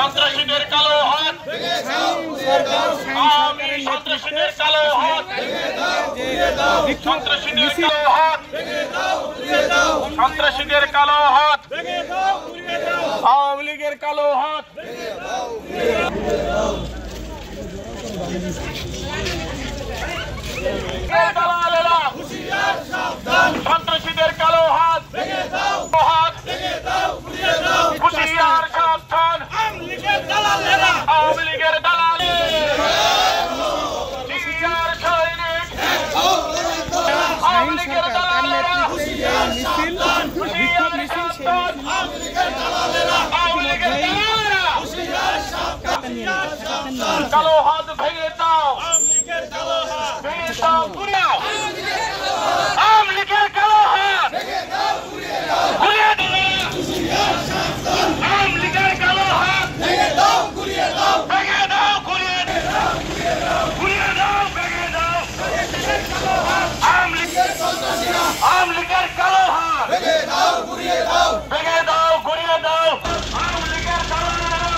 সন্ত্রাসীদের কালো হাত, আওয়ামী সন্ত্রাসীদের কালো হাত, সন্ত্রাসীদের কালো হাত, সন্ত্রাসীদের কালো হাত, আওয়ামী লীগের কালো হাত। সন্ত্রাসীদের কালো হাত, হুঁশিয়ার সাবধান, আওয়ামী লীগের দালাল, হুঁশিয়ার সৈনিক, আওয়ামী লীগের দালালেরা, হুঁশিয়ার সাবধান, আওয়ামী লীগের দালালেরা, কালো হাত ভেঙে দাও, ভেঙে দাও, ঘুরিয়ে দাও, আওয়ামী লীগের কালো হাত, ঘুরিয়ে দাও, আওয়ামী লীগের কালো হাত, ভেঙে দাও, ঘুরিয়ে দাও, ভেঙে দাও, ঘুরিয়ে দাও, ঘুরিয়ে দাও, ভেঙে দাও, আওয়ামী লীগের কালো হাত, ভেঙে দাও, ঘুরিয়ে দাও, ভেঙে দাও, ঘুরিয়ে দাও, আওয়ামী লীগের দালালেরা,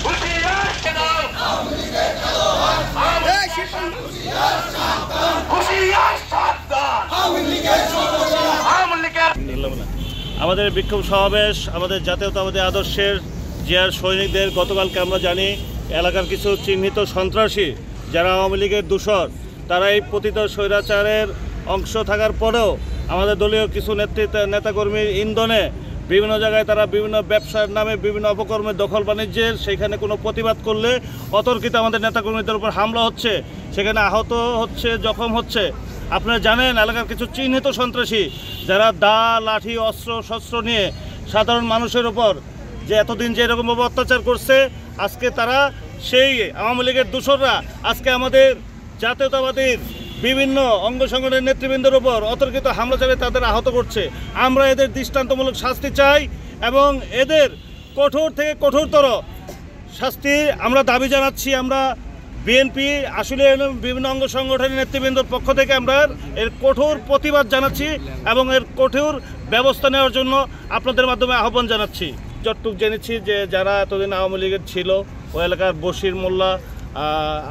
হুঁশিয়ার দাও, আওয়ামী লীগের কালো হাত, হুঁশিয়ার সাবধান, হুঁশিয়ার সাবধান, আওয়ামী লীগের আওয়ামী লীগের। আমাদের বিক্ষোভ সমাবেশ আমাদের জাতীয়তাবাদী আদর্শের জিয়ার সৈনিকদের গতকালকে আমরা জানি এলাকার কিছু চিহ্নিত সন্ত্রাসী যারা আওয়ামী লীগের দূষর, তারা এই পতিত স্বৈরাচারের অংশ থাকার পরেও আমাদের দলীয় কিছু নেতাকর্মীর ইন্ধনে বিভিন্ন জায়গায় তারা বিভিন্ন ব্যবসার নামে বিভিন্ন অপকর্মের দখল বাণিজ্যের, সেখানে কোনো প্রতিবাদ করলে অতর্কিত আমাদের নেতাকর্মীদের উপর হামলা হচ্ছে, সেখানে আহত হচ্ছে, জখম হচ্ছে। আপনারা জানেন এলাকার কিছু চিহ্নিত সন্ত্রাসী যারা দা, লাঠি, অস্ত্র শস্ত্র নিয়ে সাধারণ মানুষের উপর যে এতদিন যে এরকমভাবে অত্যাচার করছে, আজকে তারা সেই আওয়ামী লীগের দূষররা আজকে আমাদের জাতীয়তাবাদীর বিভিন্ন অঙ্গ সংগঠনের নেতৃবৃন্দের উপর অতর্কিত হামলা চালিয়ে তাদের আহত করছে। আমরা এদের দৃষ্টান্তমূলক শাস্তি চাই এবং এদের কঠোর থেকে কঠোরতর শাস্তি আমরা দাবি জানাচ্ছি। আমরা বিএনপি আসলে বিভিন্ন অঙ্গ সংগঠনের নেতৃবৃন্দর পক্ষ থেকে আমরা এর কঠোর প্রতিবাদ জানাচ্ছি এবং এর কঠোর ব্যবস্থা নেওয়ার জন্য আপনাদের মাধ্যমে আহ্বান জানাচ্ছি। যতটুকু জেনেছি যে যারা এতদিন আওয়ামী লীগের ছিল ওই এলাকার বশির মোল্লা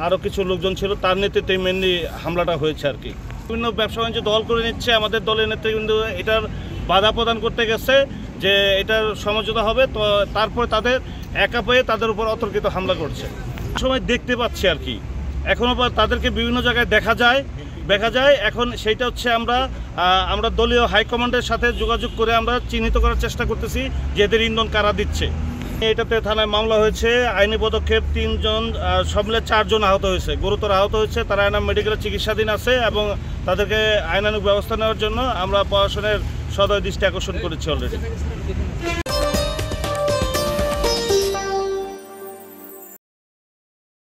আরও কিছু লোকজন ছিল, তার নেতৃত্বে মেনলি হামলাটা হয়েছে আর কি। বিভিন্ন ব্যবসা বাণিজ্য দল করে নিচ্ছে, আমাদের দলের নেতৃবৃন্দ এটার বাধা প্রদান করতে গেছে যে এটার সমঝোতা হবে, তো তারপরে তাদের একা পেয়ে তাদের উপর অতর্কিত হামলা করছে। সময় দেখতে পাচ্ছি আর কি, এখনও তাদেরকে বিভিন্ন জায়গায় দেখা যায়। এখন সেইটা হচ্ছে আমরা দলীয় হাইকমান্ডের সাথে যোগাযোগ করে আমরা চিহ্নিত করার চেষ্টা করতেছি যে এদের ইন্ধন কারা দিচ্ছে। এটাতে থানায় মামলা হয়েছে, আইনি পদক্ষেপ 3 জন, সব মিলে 4 জন আহত হয়েছে, গুরুতর আহত হয়েছে। তারা এনাম মেডিকেলের চিকিৎসাধীন আছে এবং তাদেরকে আইনানুগ ব্যবস্থা নেওয়ার জন্য আমরা প্রশাসনের সদয় দৃষ্টি আকর্ষণ করেছি অলরেডি।